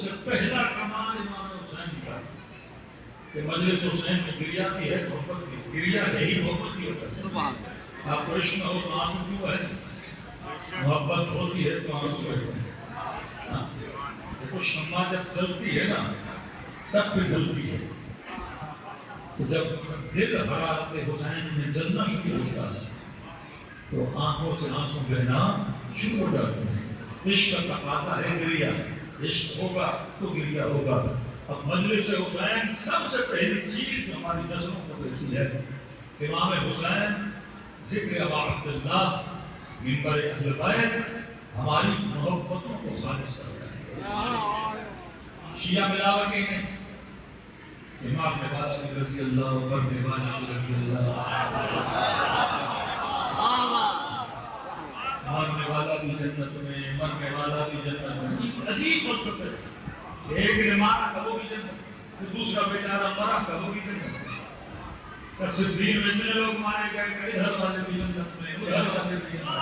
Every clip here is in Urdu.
سے پہلا کمال امام حسین کا کہ مجلس حسین میں گریا کی ہے، محبت کی گریا یہی محبت کی ہوتا ہے۔ آپ کو عشق نہ ہو تو آنسو کیوں ہے؟ محبت ہوتی ہے تو آنسو بہتے ہیں۔ دیکھو شمع جب جلتی ہے نا تب پہ جلتی ہے، جب دل حرارت حسین میں جلنا شروع ہوتا ہے تو آنکھوں سے آنسو بہنا شروع ہو جاتے ہیں۔ عشق کا تقاضا ہے گریا، عشق ہوگا تو گریا ہوگا۔ اب مجلس حسین سب سے پہلی چیز جو ہماری نسلوں کو دیتی ہے، امام حسین ذکر ابا عبداللہ منبر اہل بیت ہماری محبتوں کو خالص کرتا ہے۔ شیعہ ملاوٹی نے امام والا بھی رضی اللہ، مرنے والا بھی رضی اللہ، مرنے والا بھی جنت میں، مرنے والا بھی جنت میں۔ عجیب فلسفے، ایک نے مارا کہ وہ بھی جنت، دوسرا بیچارہ مرا کہ وہ بھی جنت۔ صدیق میں جتنے لوگ مارے گئے کہ ادھر والے بھی جنت میں، ادھر والے بھی جنت میں۔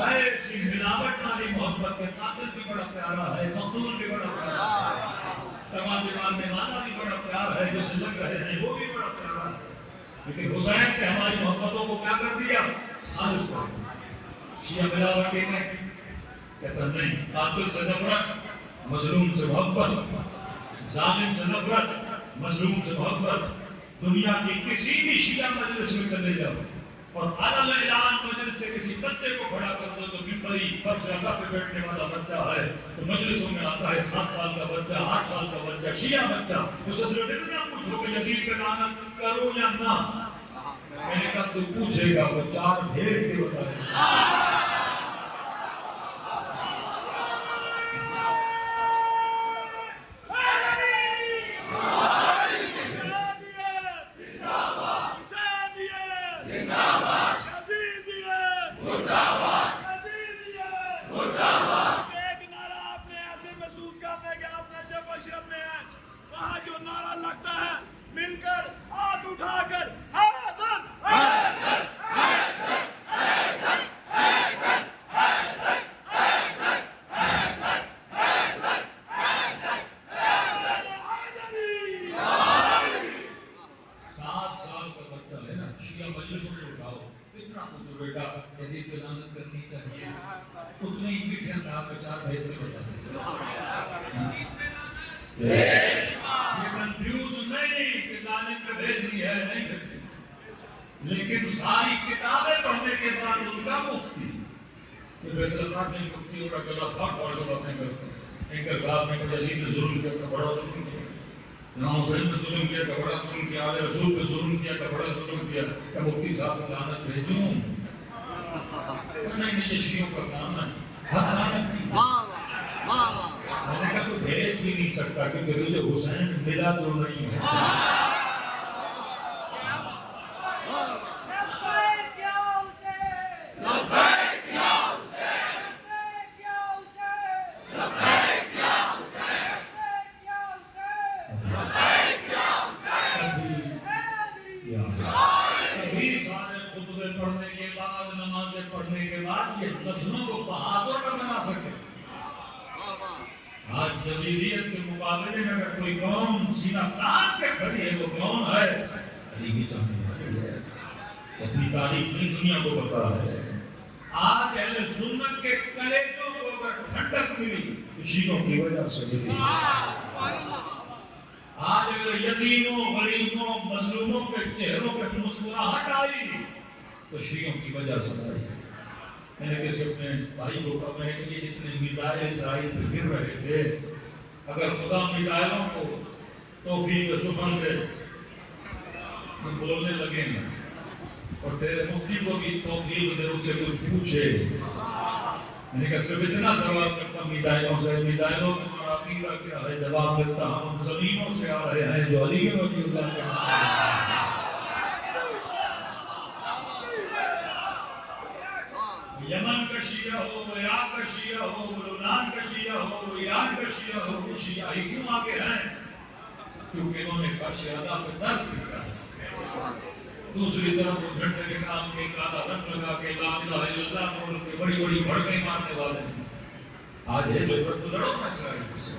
ایسی ملاوٹ والی محبت کے قاتل بھی بڑا پیارا ہے، مقتول بھی بڑا پیارا ہے، تماچے مارنے والا بھی بڑا پیارا ہے، جو سے لگ رہے ہیں وہ بھی بڑا پیارا ہے۔ لیکن حسین نے ہماری محبتوں کو کیا کر دیا؟ خالص کر دیا۔ شیعہ ملاوٹی نے کہتا نہیں، قاتل سے نفرت، مظلوم سے محبت، ظالم سے نفرت، مظلوم سے محبت۔ دنیا کی کسی بھی شیعہ مجلس میں چلے جاؤ اور علل اعلان مجلس سے کسی بچے کو کھڑا کر دو تو ممبری فرش رضا پہ بیٹھنے والا بچہ ہے تو مجلسوں میں آتا ہے 7 سال کا بچہ، 8 سال کا بچہ، شیعہ بچہ، اس سے صرف اتنا پوچھو کہ یزید پہ لعنت کروں یا نہ؟ میں نے کہا تو پوچھے گا، وہ 4 بھیج کے بتائے۔ لیکن ساری کتابیں پڑھنے کے بعد ان کا مفتی فیصل خان نے مفتی کا گلا پھاڑ پھاڑ کر اپنے کرتے اینکر صاحب نے کہا یزید نے ظلم کیا تو بڑا ظلم کیا، امام حسین نے ظلم کیا تو بڑا ظلم کیا، آل رسول پہ ظلم کیا تو بڑا ظلم کیا، کہ مفتی صاحب کو لعنت بھیجوں؟ نہیں یہ شیعوں کا کام ہے، حق لعنت نہیں۔ میں نے کہا تو بھیج بھی نہیں سکتا کیونکہ تجھے حسین ملا تو نہیں ہے۔ نسلوں کو بہادر نہ بنا سکے۔ آج یزیدیت کے مقابلے میں اگر کوئی قوم سینہ تان کے کھڑی ہے وہ کون ہے؟ علی کی چاہنے والی ہے، اپنی تاریخ نہیں دنیا کو بتا ہے۔ آج اہل سنت کے کلیجوں کو اگر ٹھنڈک ملی تو شیعوں کی وجہ سے ملی۔ آج اگر یتیموں، غریبوں، مظلوموں کے چہروں پہ مسکراہٹ آئی تو شیعوں کی وجہ سے آئی۔ میں نے کسی اپنے بھائی کو کہا، میں نے کہ یہ جتنے میزائل اسرائیل پہ گر رہے تھے، اگر خدا میزائلوں کو توفیق سبحان سے بولنے لگے نا اور تیرے مفتی کو بھی توفیق دے اسے کوئی پوچھے، میں نے کہا صرف اتنا سوال کرتا میزائلوں سے، میزائلوں میں ہمارا عقیدہ کیا ہے؟ جواب دیتا ہم زمینوں سے آ رہے ہیں جو علی رضی اللہ کے یمن کا شیعہ ہو، عراق کا شیعہ ہو، لبنان کا شیعہ ہو، ایران کا شیعہ ہو، وہ شیعہ ہی کیوں آگے ہیں؟ کیونکہ انہوں نے فرش ادا پہ درس سیکھا ہے۔ دوسری طرف وہ جھنڈے کے نام کے کالا رنگ لگا کے لا الہ الا اللہ بول کے بڑی بڑی بھڑکیں مارنے والے ہیں۔ آج ہے ضرورت تو لڑو نا اسرائیل سے.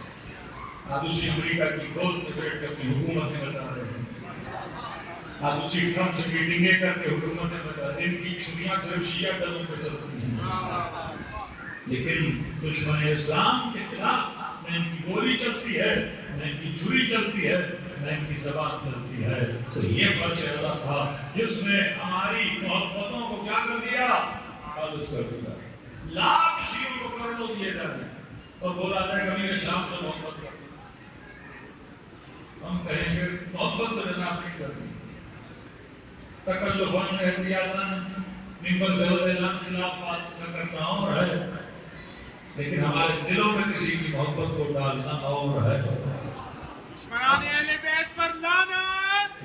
آج اسی امریکہ کی گود میں بیٹھ کر اپنی حکومتیں بتا رہے ہیں. آج اسی ٹرمپ سے میٹنگیں کر کے حکومتیں بتا رہے ہیں. ان کی چھٹیاں صرف شیعہ ڈلوں پہ چلتی ہیں. لیکن دشمن اسلام کے خلاف نہ ان کی گولی چلتی ہے، نہ ان کی چھری چلتی ہے، نہ ان کی زبان چلتی ہے. تو یہ فرش ایسا تھا جس نے ہماری محبتوں کو کیا کر دیا؟ خالص کر دیا. لاکھ شیعوں کو کروڑوں دیے جاتے ہیں اور بولا جائے گا میرے شام سے محبت کر. ہم کہیں گے محبت تو جناب نہیں کرتی. تکلفاً احتیاطاً ممبر سے اعلان خلاف بات نہ کرنا اور ہے، لیکن ہمارے دلوں میں کسی کی محبت کو ڈالنا اور ہے. دشمنان اہل بیت پر لعنت.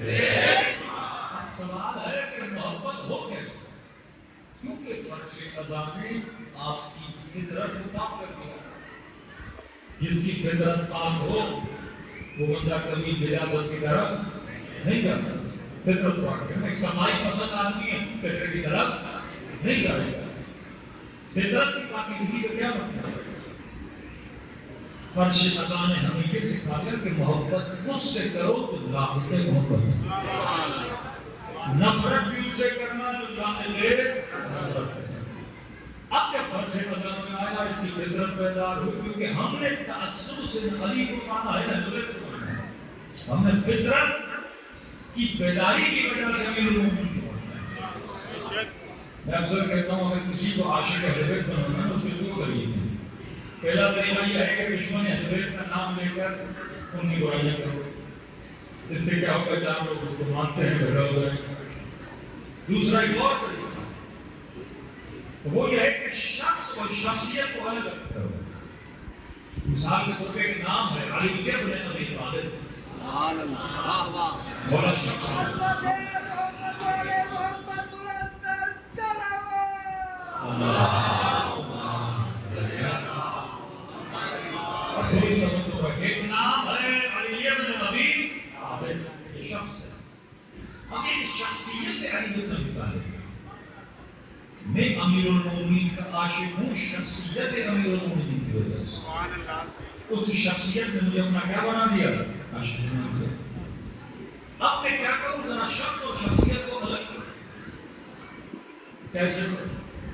سوال ہے کہ محبت ہو کیسے؟ کیونکہ فرش قضا نے آپ کی فطرت کو پاک کر دیا. جس کی فطرت پاک ہو وہ بندہ کبھی بیاضت کی طرف نہیں جاتا. فطرت پاک ہے. ایک سمائی پسند آدمی ہے کچرے کی طرف نہیں جائے گا. فطرت کی پاکیزگی کا کیا مطلب ہے؟ فرش قضا نے ہمیں یہ سکھایا کہ محبت مجھ سے کرو تو لاحق محبت ہے. نفرت بھی اسے کرنا جو جانے لے نفرت ہے. اب جب فرش قضا میں آیا اس کی فطرت پیدا ہوئی کیونکہ ہم نے تعصب سے علی کو مانا ہے نہ دولت کو مانا ہے. ہم نے فطرت کی بیداری کی وجہ سے امیر المومنین کو مانا ہے. میں اکثر کہتا ہوں اگر کسی کو عاشق اہل بیت بننا ہے اس کے دو طریقے ہیں. پہلا طریقہ یہ ہے کہ دشمن اہل بیت کا نام لے کر ان کی برائیاں کرو. اس سے کیا ہوگا؟ چار لوگ اس کو مانتے ہیں جھگڑا ہو جائے گا. دوسرا ایک اور طریقہ وہ یہ ہے کہ شخص اور شخصیت کو الگ کرو. مثال کے طور پہ ایک نام ہے علی ابن ابی طالب. بڑا شخص ایک نام ہے علی ابن ابی طالب. یہ شخص ہے. اب یہ شخصیت علی ابن ابی طالب. میں امیر المومنین کا عاشق ہوں شخصیت امیر المومنین کی وجہ سے. اس شخصیت نے مجھے اپنا کیا بنا دیا؟ عاشق بنا دیا. اب میں کیا کروں؟ ذرا شخص اور شخصیت کو الگ کروں. کیسے؟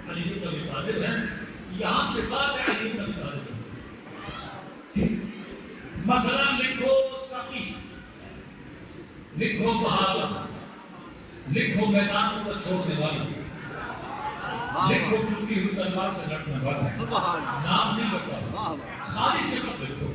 علی بن ابی طالب ہے، یہاں سے بات ہے علی بن ابی طالب. مثلا لکھو سخی، لکھو بہادر، لکھو میدان کو چھوڑنے والا، لکھو ٹوٹی ہوئی تلوار سے لڑنے والا. نام نہیں بتاؤ، خالی صفت لکھو.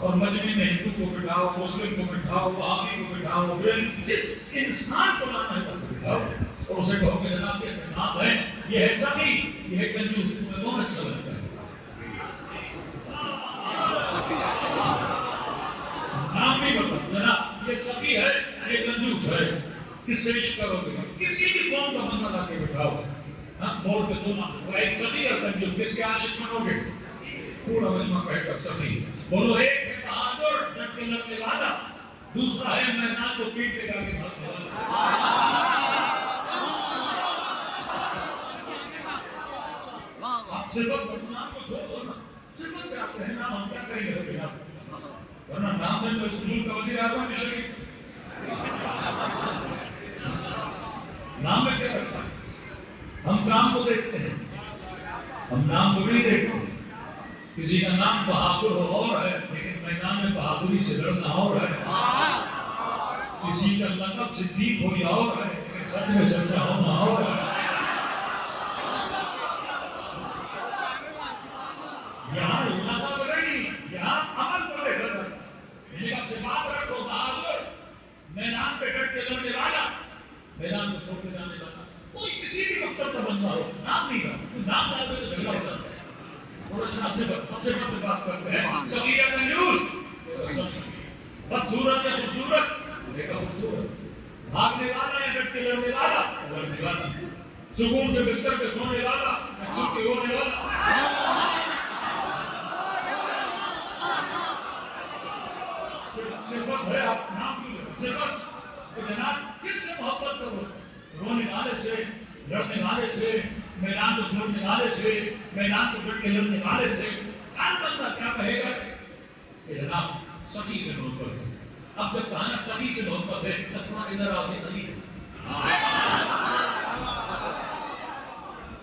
اور مجمع میں ہندو کو بٹھاؤ، مسلم کو بٹھاؤ، وہابی کو بٹھاؤ، جس انسان کو لانا ہے تو بٹھاؤ اور اسے کہو کہ جناب یہ نام ہے، یہ ہے سخی، یہ ہے کنجوس. تمہیں کون اچھا لگتا ہے؟ نام نہیں بتاؤ جناب یہ سخی ہے، یہ کنجوس ہے. کس سے عشق کرو گے؟ کسی بھی قوم کا بندہ لا کے بٹھاؤ. موڑ پہ دو نام، ایک سخی اور کنجوس، کس کے عاشق بنو گے؟ پورا مجمع کہے گا سخی. بولو ایک ہے بہادر ڈٹ کے لڑنے والا، دوسرا ہے میدان کو پیٹ کے جا کے بھاگنے والا. آپ صفت نام کو چھوڑ دو نا. صفت کیا کہنا، ہم کیا کریں گے جناب؟ ورنہ نام میں تو اس ملک کا وزیر اعظم بھی شریک. نام میں کیا کرتا ہے؟ ہم کام کو دیکھتے ہیں، ہم نام کو نہیں دیکھتے. کسی کا نام بہادر ہو اور ہے لیکن میدان میں بہادری سے لڑنا اور ہے. کسی کا لقب صدیق ہو یا اور ہے لیکن سچ میں سچا ہونا اور ہے. یہاں لقب نہیں، یہاں عمل پر ہے. میرے سے بات رکھو بہادر، میدان پہ ڈٹ کے لڑنے والا، میدان کو چھوڑ کے جانے والا. کوئی کسی بھی مکتب کا بندہ ہو، نام نہیں رہا، نام ڈال دے تو جھگڑا ہوتا ہے. ہم سے بات کرتے ہیں صغیر کنجوس، بدصورت یا خوبصورت، دیکھا خوبصورت، بھاگنے والا یا ڈٹ کے لڑنے والا، لڑنے والا، سکون سے بستر پہ سونے والا یا چھپ کے رونے والا. صفت ہے آپ نام کی صفت. تو جناب کس سے محبت کرو؟ رونے والے سے، لڑنے والے سے، میدان کو چھوڑنے والے سے، میدان کو ڈٹ کے لڑنے والے سے. ہر بندہ کیا کہے گا کہ جناب سخی سے محبت ہے. اب جب کہنا سخی سے محبت ہے اتنا ادھر آتے علی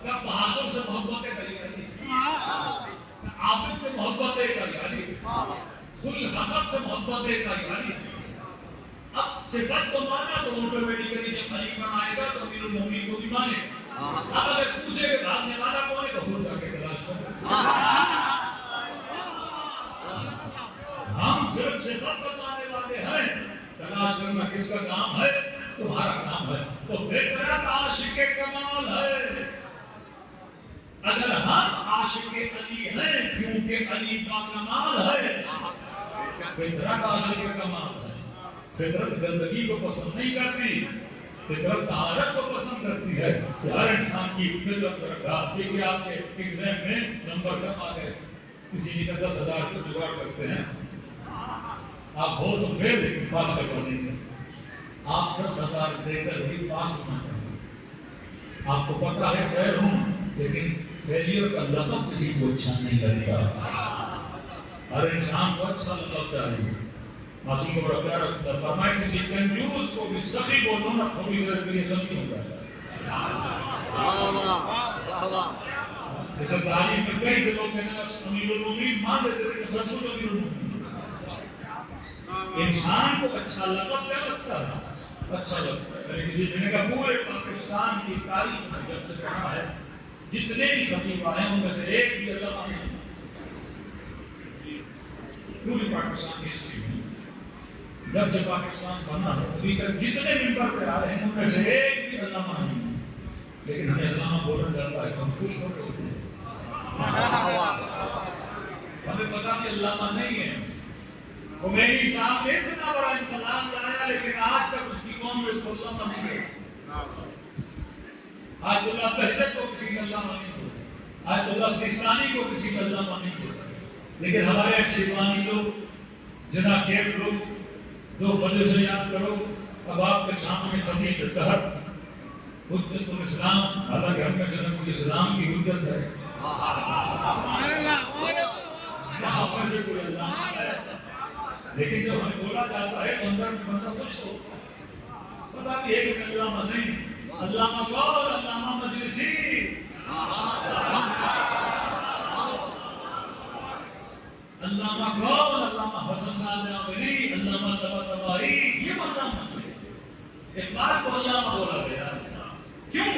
کیا بہادر سے محبت ہے کری علی عابد سے محبت ہے کری علی خوش حسب سے محبت ہے کری علی. اب صفت کو مانا تو آٹومیٹکلی جب علی بنائے گا تو امیر المومنین کو بھی مانے. اب اگر پوچھے کہ بھاگنے والا کون ہے تو خود جا کے تلاش کرو. ہم صرف صفت بتانے والے ہیں. تلاش کرنا کس کا کام ہے؟ تمہارا کام ہے. تو فطرت عاشق کمال ہے. اگر ہم عاشق علی ہیں کیونکہ علی کا کمال ہے. فطرت عاشق کمال ہے. فطرت گندگی کو پسند نہیں کرتی. فطرت طہارت کو پسند کرتی ہے. ہر انسان کی فطرت رکھا. دیکھیے آپ کے ایگزام میں نمبر کم آ گئے, کسی نے 10,000 کو جگاڑ کرتے ہیں. آپ ہو تو فیل لیکن پاس کر پائیں گے. آپ 10,000 دے کر بھی پاس ہونا چاہتے ہیں. آپ کو پتا ہے فیل ہوں لیکن فیلئر کا لقب کسی کو اچھا نہیں لگتا. ہر انسان کو اچھا لقب چاہیے. ماسی کو بڑا پیارا ہوتا ہے. فرمائے کسی کنجوس کو بھی سخی بولو نا تھوڑی دیر کے لیے سخی ہو جاتا ہے. جیسے تعلیم میں کئی جگہوں پہ امیر المومنین مان لیتے تھے کہ سچ امیر المومنین. انسان کو اچھا لقب کیا لگتا ہے؟ اچھا لگتا ہے. کسی نے کہا پورے پاکستان کی تاریخ میں جب سے کہا ہے جتنے بھی خطیب آئے ہیں ان میں سے ایک بھی علامہ نہیں. پوری پاکستان کی ہسٹری میں جب سے پاکستان بنا ہے ابھی تک جتنے ممبر پہ آ رہے ہیں ان میں سے ایک بھی علامہ نہیں. لیکن ہمیں علامہ بولنا جاتا ہے ہم خوش ہو رہے ہوتے ہیں. ہمیں پتا کہ علامہ نہیں ہے. خمینی صاحب نے اتنا بڑا انقلاب لایا لیکن آج تک اس کی قوم میں اس کو علامہ نہیں ہے. آج اللہ بہجت کو کسی کا علامہ نہیں ہوتا. آج اللہ سیستانی کو کسی کا علامہ نہیں ہوتا. لیکن ہمارے اچھیوانی لوگ جنا کیب لوگ 2 بجے سے یاد کرو. اب آپ کے سامنے خطیب کے تحت حجت الاسلام, حالانکہ ہم میں سے کوئی اسلام کی حجت ہے یہاں پر سے کوئی علامہ ہے. لیکن جب ہمیں بولا جاتا ہے اندر میں بندہ خوش ہو پتا کہ ایک علامہ نہیں. علامہ غور, علامہ مجلسی, علامہ غور, علامہ حسن نادری, علامہ طباطبائی, یہ علامہ ہے. ایک بار کو علامہ بولا گیا کیوں؟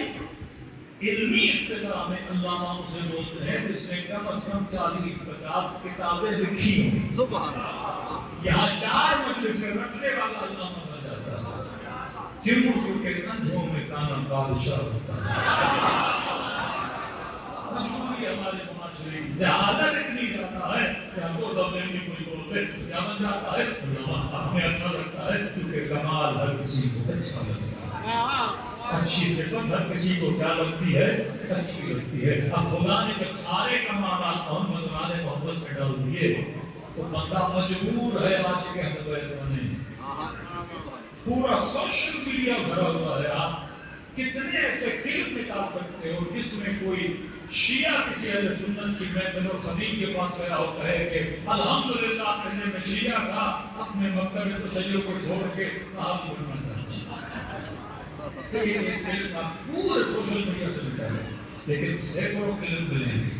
علمی استقامت میں علامہ اسے بولتے ہیں جس نے کم از کم 40-50 کتابیں لکھی ہوں. سبحان اللہ. یہاں 4 مجلسیں رکھنے والا علامہ بن جاتا ہے. کیوں؟ کیونکہ اندھوں میں کانا بادشاہ ہوتا ہے. مجبوری ہمارے معاشرے کی جہازت اتنی جاتا ہے کہ ہم کو دبنے میں کوئی بولتے کیا بن جاتا ہے علامہ. ہمیں اچھا لگتا ہے کیونکہ کمال ہر کسی کو اچھا لگتا ہے. اچھی صفت ہر کسی کو کیا لگتی ہے؟ اچھی لگتی ہے. اب خدا نے جب سارے کمالات محمد والے محبت میں ڈال دیے تو بندہ مجبور ہے عاشق اہل بیت بنے. پورا سوشل میڈیا بھرا ہوا ہے. آپ کتنے ایسے کلپ نکال سکتے ہو جس میں کوئی شیعہ کسی اہل سنت کی محفل اور خطیب کے پاس گیا اور کہے کہ الحمدللہ کہنے میں شیعہ تھا اپنے مکتب تشیع کو چھوڑ کے آپ بننا چاہتا ہوں. پورے سوشل میڈیا سے نکال ہے. لیکن سینکڑوں کلپ ملیں گے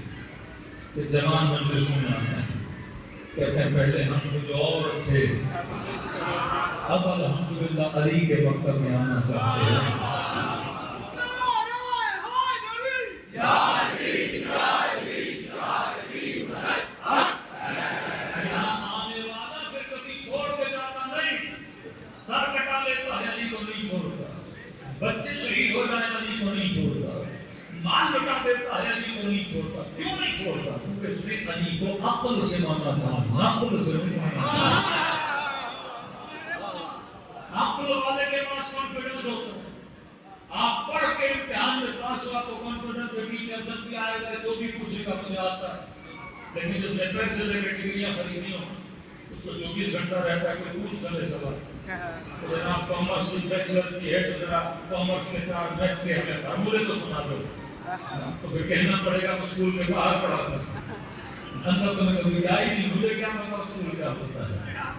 کہ جوان مجلسوں میں آتے ہیں کہتے ہیں پہلے ہم کچھ اور تھے اب الحمدللہ علی کے مکتب میں آنا چاہتے ہیں. بچے شہید ہو جائیں علی کو نہیں چھوڑتا. مال لٹا دیتا ہے علی کو نہیں چھوڑتا. کیوں نہیں چھوڑتا؟ کیونکہ اس نے علی کو عقل سے مانا تھا, نقل سے نہیں مانا تھا. عقل والے کے پاس کانفیڈنس ہوتا ہے. آپ پڑھ کے امتحان میں پاس ہوا تو کانفیڈنس ہے ٹیچر جب بھی آئے گا جو بھی پوچھے گا مجھے آتا ہے. لیکن جس نے پیسے لے کے ڈگریاں خریدی ہوں اس کو 24 گھنٹہ رہتا ہے کوئی پوچھ کرے سوال. تو جناب کامرس کی بیچلر کی ہے تو ذرا کامرس کے 4 میتھس کے ہمیں فارمولے تو سنا دو. تو پھر کہنا پڑے گا اسکول میں باہر پڑھا تھا. اندر تو میں کبھی جائی نہیں، مجھے کیا پتا رسول کیا ہوتا ہے.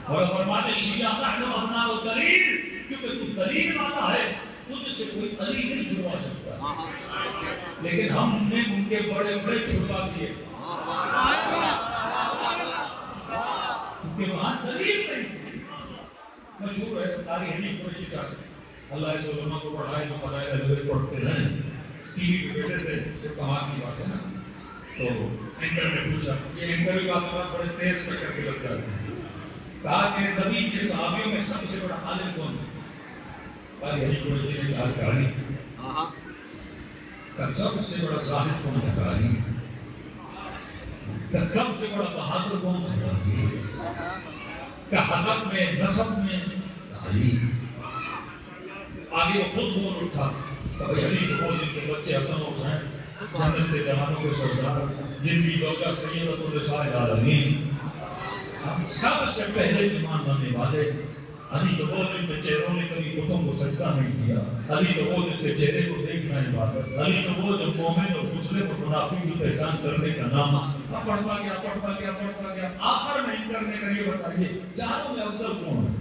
اور فرماتے شیعہ نحن ابناء دلیل، کیونکہ تو دلیل والا ہے، تجھ سے کوئی دلیل نہیں چھڑوا سکتا. لیکن ہم نے ان کے بڑے بڑے چھڑوا دیے کیونکہ وہاں دلیل نہیں تھی. مشہور ہے تاریخ حنیف قریشی صاحب، اللہ اس علماء کو پڑھائے جو فضائل حضرت پڑھتے ہیں، ٹی وی پہ بیٹھے تھے، تو کہاں کی بات ہے نا، تو اینکر نے پوچھا، یہ اینکر بھی بات بڑے تیز کر کے لگ جاتے ہیں، کہا کہ نبی کے صحابیوں میں سب سے بڑا عالم کون ہے؟ تاریخ حنیف قریشی نے کہا کہ علی. کہ سب سے بڑا زاہد کون ہے؟ علی. کہ سب سے بڑا بہادر کون ہے؟ علی. کہ حسب میں نسب میں علی. آگے وہ خود بول اٹھا کہ علی کو بول جن کے بچے حسن و حسین جنت کے جوانوں کے سردار، جن کی زوجہ سیدۃ النساء العالمین، ہم سب سے پہلے ایمان لانے والے. علی تو وہ جن کے چہروں نے کبھی بتوں کو سجدہ نہیں کیا. علی تو وہ جس کے چہرے کو دیکھنا عبادت. علی تو وہ جو مومن اور مسلم اور منافق کی پہچان کرنے کا نام. اب پڑھتا گیا آخر میں ان کرنے کا یہ بتائیے چاروں میں افضل کون ہے؟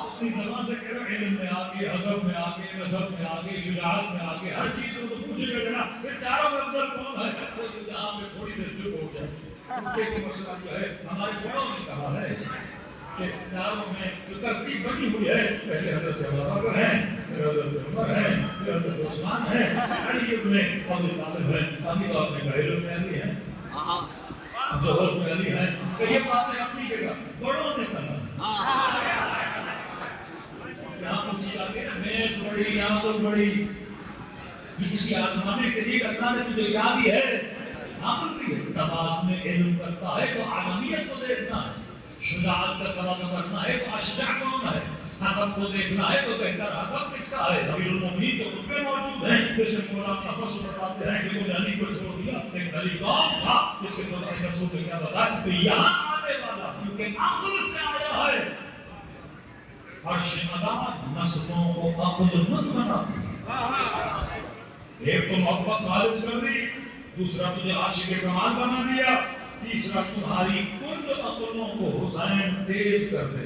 اپنی زبان سے کہہ رہے علم میں آگے، حسب میں آگے، نسب میں آگے، شجاعت میں آگے، ہر چیز کو تو پوچھے گا جناب یہ چاروں میں افضل کون ہے؟ وہ جہاں میں تھوڑی دیر چپ ہو جائے. پوچھے کہ مسئلہ جو ہے ہمارے بڑوں نے کہا ہے کہ چاروں میں جو ترتیب بنی ہوئی ہے، پہلے حضرت ابوبکر ہیں، پھر حضرت عمر ہیں، پھر حضرت عثمان ہیں، علی ابن ابی طالب ہیں، ابھی تو آپ نے کہا علم میں علی ہیں، ظہور میں علی ہیں. کہ یہ باتیں اپنی جگہ بڑوں نے کہا. یہاں پوچھی جاتی ہے نا میز بڑی، یہاں تو بڑی، یہ کسی آسمانے کے لیے اللہ نے تجھے کیا دی ہے؟ عقل دی ہے. تماس میں علم کرتا ہے تو عالمیت کو دیکھنا ہے، شجاعت کا سوال کرنا ہے تو اشجاع کون ہے، حسب کو دیکھنا ہے تو بہتر حسب کس کا ہے. امیر المومنین کے خطبے موجود ہیں جس میں مولانا اپنا بس بتاتے ہیں کہ انہوں نے علی کو چھوڑ دیا، لیکن علی کون تھا جس کے مطلب رسول نے کیا بتایا کہ یہاں آنے والا کیونکہ عقل سے آیا ہے. فرش عذاب نسلوں کو عقل مند بناتی. ایک تو محبت خالص کر دی، دوسرا تجھے عاشق کمال بنا دیا، تیسرا تمہاری کل عقلوں کو حسین تیز کر دے.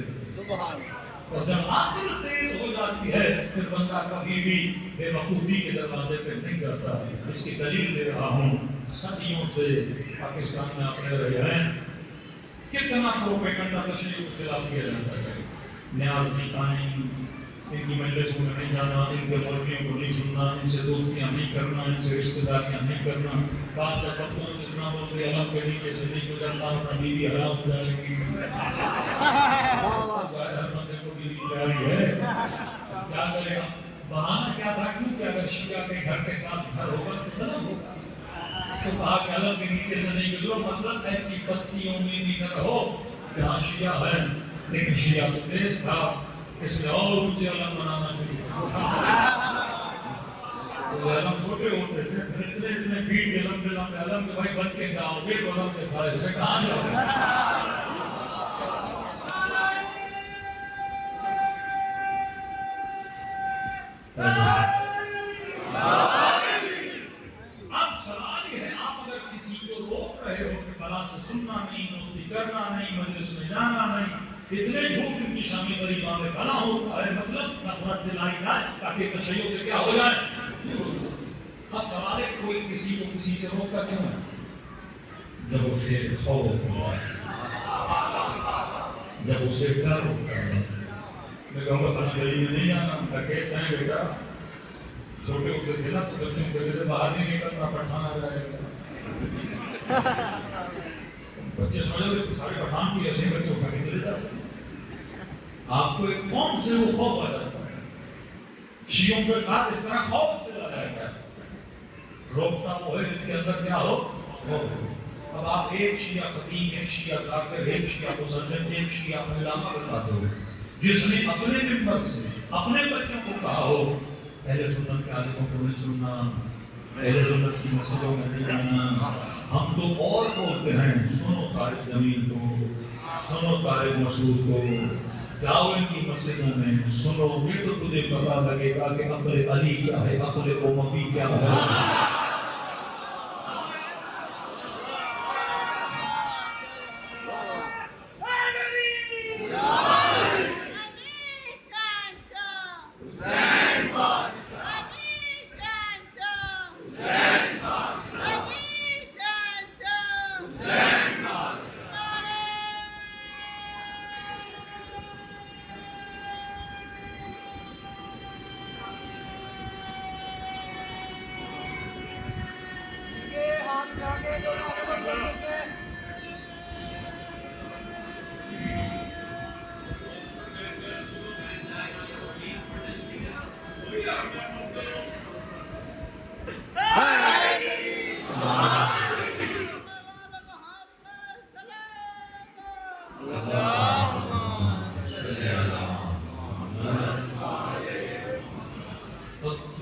اور جب عقل تیز ہو جاتی ہے پھر بندہ کبھی بھی بے وقوفی کے دروازے پہ نہیں جاتا. اس کی دلیل دے رہا ہوں، صدیوں سے پاکستان میں آپ رہ رہے ہیں، کتنا پروپیگنڈا تشریح کے خلاف کیا جاتا ہے. نیاز نہیں کھانی، ان کی مجلسوں میں نہیں جانا، ان کے مولویوں کو نہیں سننا، ان سے دوستیاں نہیں کرنا، ان سے رشتہ داریاں نہیں کرنا. بعد میں وقتوں میں اتنا بولتے علم کے نیچے سے نہیں گزرتا، اپنا بیوی حرام ہو جائے گی. بندے کو بیوی پیاری ہے، کیا کرے گا؟ بہانہ کیا تھا؟ کیوں کہ اگر شیعہ کے گھر کے ساتھ گھر ہوگا تو غلط ہوگا. تو کہا کہ علم کے نیچے سے نہیں گزرو، مطلب ایسی بستیوں میں نہیں رہو جہاں شیعہ ہے. لیکن شیعہ تو تیز تھا، اس نے اور اونچے علم بنانا شروع کیا. تو علم چھوٹے ہوتے تھے، پھر اتنے فیٹ کے لمبے لمبے علم کہ بھائی بچ کے جاؤ گے تو علم کے سارے سے کہاں جاؤ گے. اب سوال یہ ہے، آپ اگر کسی کو روک رہے ہو کہ فلاں سے سننا نہیں، دوستی کرنا نہیں، مجلس میں جانا نہیں، اتنے جھوٹ ان کی شامی غریباں میں بنا ہوتا ہے، مطلب نفرت دلائی جائے تاکہ تشیع سے کیا ہو جائے. اب سوال ہے کوئی کسی کو کسی سے روکتا کیوں ہے؟ جب اسے خوف ہوتا ہے، جب اسے ڈر ہوتا ہے. میں کہوں گا فلاں گلی میں نہیں جانا، کہتے ہیں بیٹا چھوٹے ہوتے تھے نا تو بچوں کو کہتے تھے باہر نہیں نکلنا، پٹھان آ جائے گا. بچے سمجھو گے سارے پٹھان بھی ایسے بچوں کا نکلے جاتے ہیں. آپ کو ایک قوم سے وہ خوف آ جاتا ہے، شیعوں کے ساتھ اس طرح خوف دلا جاتا ہے. روکتا وہ ہے جس کے اندر کیا ہو؟ خوف. اب آپ ایک شیعہ خطیب، ایک شیعہ ذاکر، ایک شیعہ مسلم، ایک شیعہ علامہ بتاتے ہو جس نے اپنے منبر سے اپنے بچوں کو کہا ہو اہل سنت کے عالموں کو نہیں سننا، اہل سنت کی مسجدوں میں نہیں جانا. ہم تو اور بولتے ہیں سنو طارق جمیل کو، سنو طارق مسعود کو، جاؤ ان کی مسجدوں میں سنو گے تو تجھے پتا لگے گا کہ عقل علی کیا ہے، عقل اموی کیا ہے۔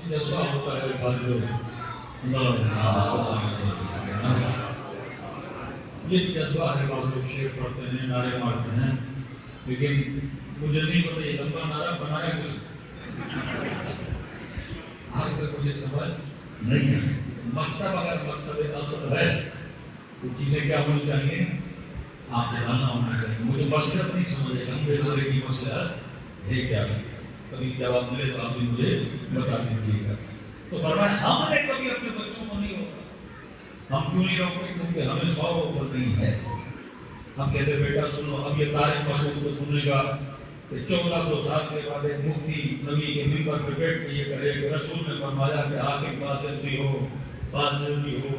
جذبہ ہوتا ہے بعض لوگ یہ جذبہ ہے، بعض لوگ شعر پڑھتے ہیں، نعرے مارتے ہیں، لیکن مجھے نہیں پتا یہ لمبا نعرہ بنایا کچھ آج تک مجھے سمجھ نہیں ہے۔ مکتب اگر مکتب عقل ہے تو چیزیں کیا ہونی چاہیے؟ عاقلانہ ہونا چاہیے۔ مجھے مسئلہ نہیں سمجھے لمبے دورے کی مسئلہ ہے کیا ہے، کبھی جواب ملے تو آپ بھی مجھے بتا دیجیے گا۔ تو فرمایا ہم نے کبھی اپنے بچوں کو نہیں روکا۔ ہم کیوں نہیں روکتے؟ کیونکہ ہمیں خوف اوپر نہیں ہے۔ ہم کہتے بیٹا سنو، اب یہ طارق مسعود کو سنے گا کہ 1400 سال کے بعد ایک مفتی نبی کے منبر پہ بیٹھ کے یہ کہے کہ رسول نے فرمایا کہ حاکم فاسق بھی ہو، فاجر بھی ہو،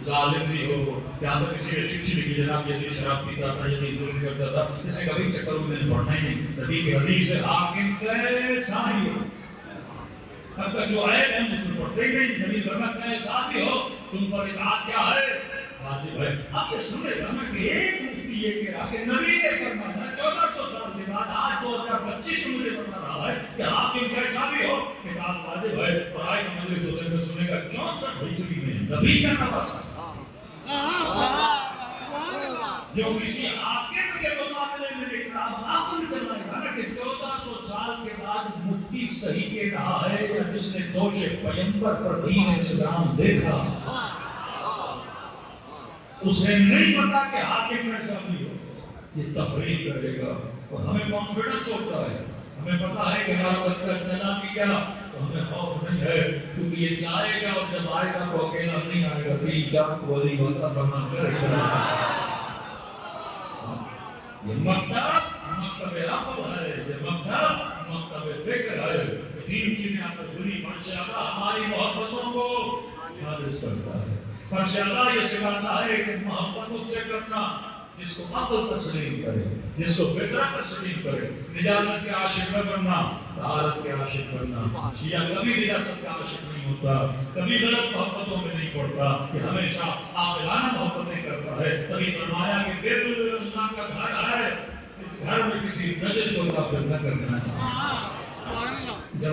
ظالم بھی ہو، یہاں پر کسی نے چٹھی لکھی جناب یزید شراب پیتا تھا، یزید ظلم کرتا تھا، اسے کبھی چکر میں پڑھنا ہی نہیں۔ نبی کی حدیث ہے حاکم کیسا ہی ہو، اب کا جو عیب ہے ہم اس میں پڑھتے ہی نہیں۔ نبی فرماتا ہے کیسا بھی ہو تم پر اطاعت کیا ہے؟ واجب ہے۔ اب یہ سن رہے نا کہ ایک مفتی یہ کہہ رہا کہ نبی نے فرمایا 1400 سال کے بعد آج 2025 میں مجھے بتا رہا ہے کہ حاکم کیسا بھی ہو اطاعت واجب ہے، اور آئے کہ مجلس حسین میں سنے گا 64 ہجری میں نبی کا نواسا جو کسی حاکم کے مقابلے میں اکرام عقل چلائے گا نا کہ 1400 سال کے بعد مفتی صحیح کہہ رہا ہے یا جس نے دوش پیغمبر پر دین اسلام دیکھا اسے نہیں پتا کہ حاکم ایسا بھی ہو، یہ تفریق کرے گا۔ اور ہمیں کانفیڈنس ہوتا ہے، ہمیں پتا ہے کہ ہمارا بچہ چلا بھی گیا تو ہمیں خوف نہیں ہے، کیونکہ یہ جائے گا اور جب آئے گا تو اکیلا نہیں آئے گا، 3-4 کو ولی ہوتا بنا کرے گا۔ یہ مکتب عقل ہے، یہ مکتب فکر ہے۔ تین چیزیں آپ کو سنی، ماشاءاللہ ہماری محبتوں کو خالص کرتا ہے۔ ماشاءاللہ یہ سکھاتا ہے کہ محبت اس سے کرنا جس کو عقل تسلیم کرے، جس کو فطرت تسلیم کرے۔ نجاست کے عاشق نہ بننا، طہارت کے عاشق بننا۔ شیعہ کبھی نجاست کا عاشق نہیں ہوتا، کبھی غلط محبتوں میں نہیں پڑتا، یہ ہمیشہ عاقلانہ محبتیں کرتا ہے۔ تبھی فرمایا کہ دل اللہ کا گھر ہے، اس گھر میں کسی نجس کو داخل نہ کرنا۔